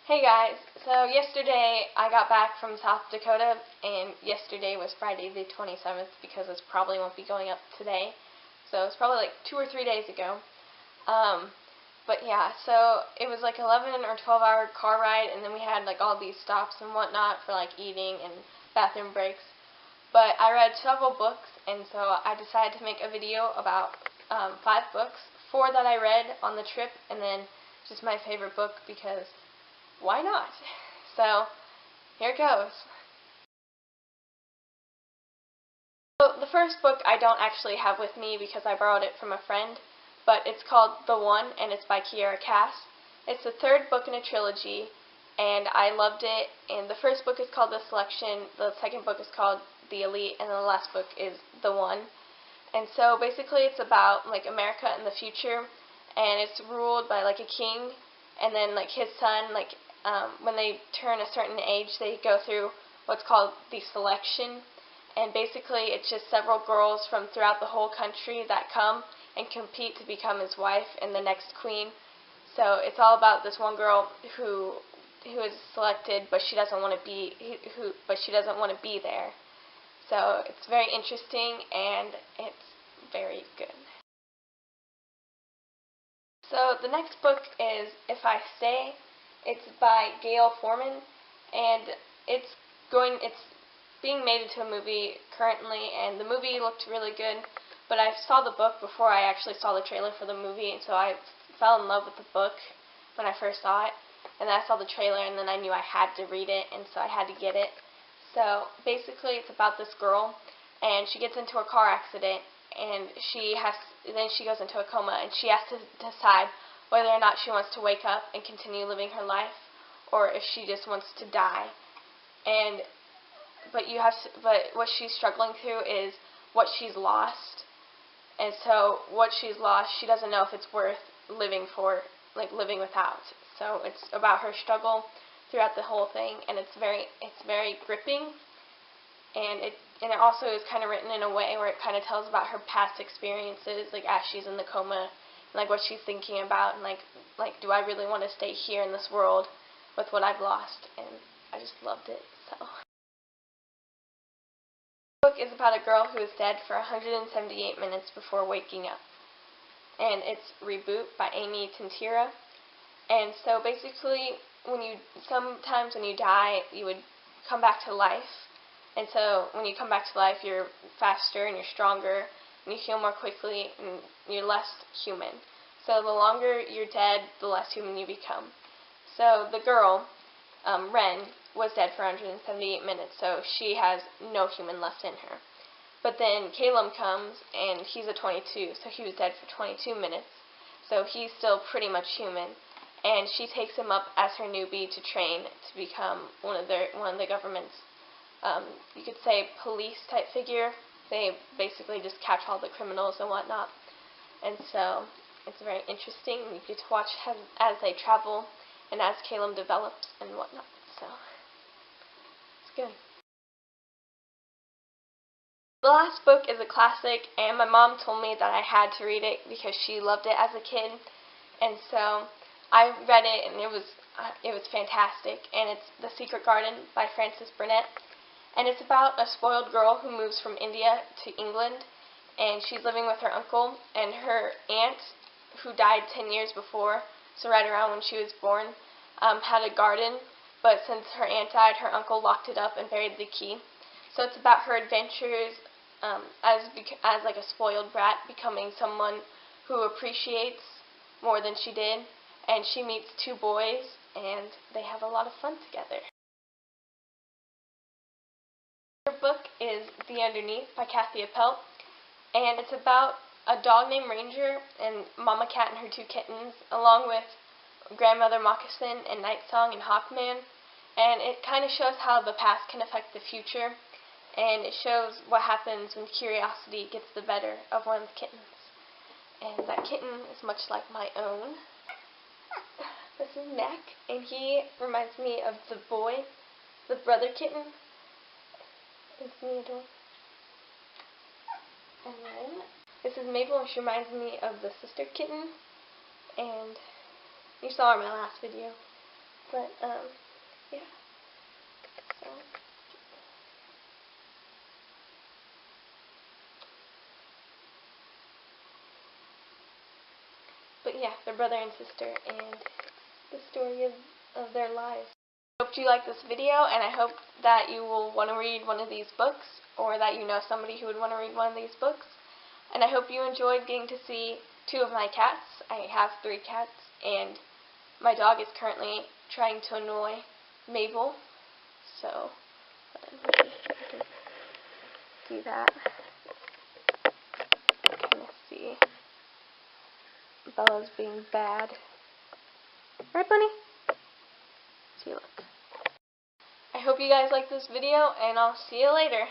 Hey guys, so yesterday I got back from South Dakota, and yesterday was Friday the 27th because this probably won't be going up today, so it's probably like 2 or 3 days ago. But yeah, so it was like 11 or 12 hour car ride, and then we had like all these stops and whatnot for like eating and bathroom breaks. But I read several books, and so I decided to make a video about 5 books, 4 that I read on the trip, and then just my favorite book because why not? So, here it goes. So, the first book I don't actually have with me because I borrowed it from a friend, but it's called The One, and it's by Kiera Cass. It's the 3rd book in a trilogy, and I loved it. And the first book is called The Selection, the second book is called The Elite, and then the last book is The One. And so, basically, it's about, like, America in the future, and it's ruled by, like, a king, and then, like, his son, like, when they turn a certain age, they go through what's called the selection, and basically it's just several girls from throughout the whole country that come and compete to become his wife and the next queen. So it's all about this one girl who is selected, but she doesn't want to be there. So it's very interesting and it's very good. So the next book is If I Stay. It's by Gayle Forman, and it's being made into a movie currently, and the movie looked really good, but I saw the book before I actually saw the trailer for the movie, and so I fell in love with the book when I first saw it, and then I saw the trailer, and then I knew I had to read it, and so I had to get it. So basically it's about this girl, and she gets into a car accident, and then she goes into a coma, and she has to decide whether or not she wants to wake up and continue living her life, or if she just wants to die. But what she's struggling through is what she's lost, and so what she's lost, she doesn't know if it's worth living for, like living without. So it's about her struggle throughout the whole thing, and it's very gripping, and it also is kind of written in a way where it kind of tells about her past experiences, like as she's in the coma, like what she's thinking about, and like do I really want to stay here in this world with what I've lost? And I just loved it. So the book is about a girl who is dead for 178 minutes before waking up, and it's Reboot by Amy Tintera. And so basically, sometimes when you die, you would come back to life, and so when you come back to life, you're faster and you're stronger, and you heal more quickly, and you're less human. So the longer you're dead, the less human you become. So the girl, Ren, was dead for 178 minutes, so she has no human left in her. But then Caleb comes, and he's a 22, so he was dead for 22 minutes. So he's still pretty much human, and she takes him up as her newbie to train to become one of the government's, you could say, police type figure. They basically just catch all the criminals and whatnot. And so it's very interesting. You get to watch as they travel and as Caleb develops and whatnot. So it's good. The last book is a classic, and my mom told me that I had to read it because she loved it as a kid. And so I read it, and it was fantastic. And it's The Secret Garden by Burnett. And it's about a spoiled girl who moves from India to England, and she's living with her uncle, and her aunt, who died 10 years before, so right around when she was born, had a garden, but since her aunt died, her uncle locked it up and buried the key. So it's about her adventures as like a spoiled brat, becoming someone who appreciates more than she did, and she meets 2 boys, and they have a lot of fun together. Her book is The Underneath by Kathi Appelt, and it's about a dog named Ranger and Mama Cat and her 2 kittens, along with Grandmother Moccasin and Night Song and Hawkman, and it kind of shows how the past can affect the future, and it shows what happens when curiosity gets the better of one's kittens. And that kitten is much like my own. This is Mac, and he reminds me of the boy, the brother kitten. It's me, adorable. And then this is Mabel, and she reminds me of the sister kitten. And you saw her in my last video. But, yeah. So. But yeah, they're brother and sister, and the story of their lives. I hope you like this video, and I hope that you will want to read one of these books, or that you know somebody who would want to read one of these books. And I hope you enjoyed getting to see 2 of my cats. I have 3 cats, and my dog is currently trying to annoy Mabel. So, do that. Kind of see. Bella's being bad. Right, Bunny? See, look. I hope you guys like this video, and I'll see you later.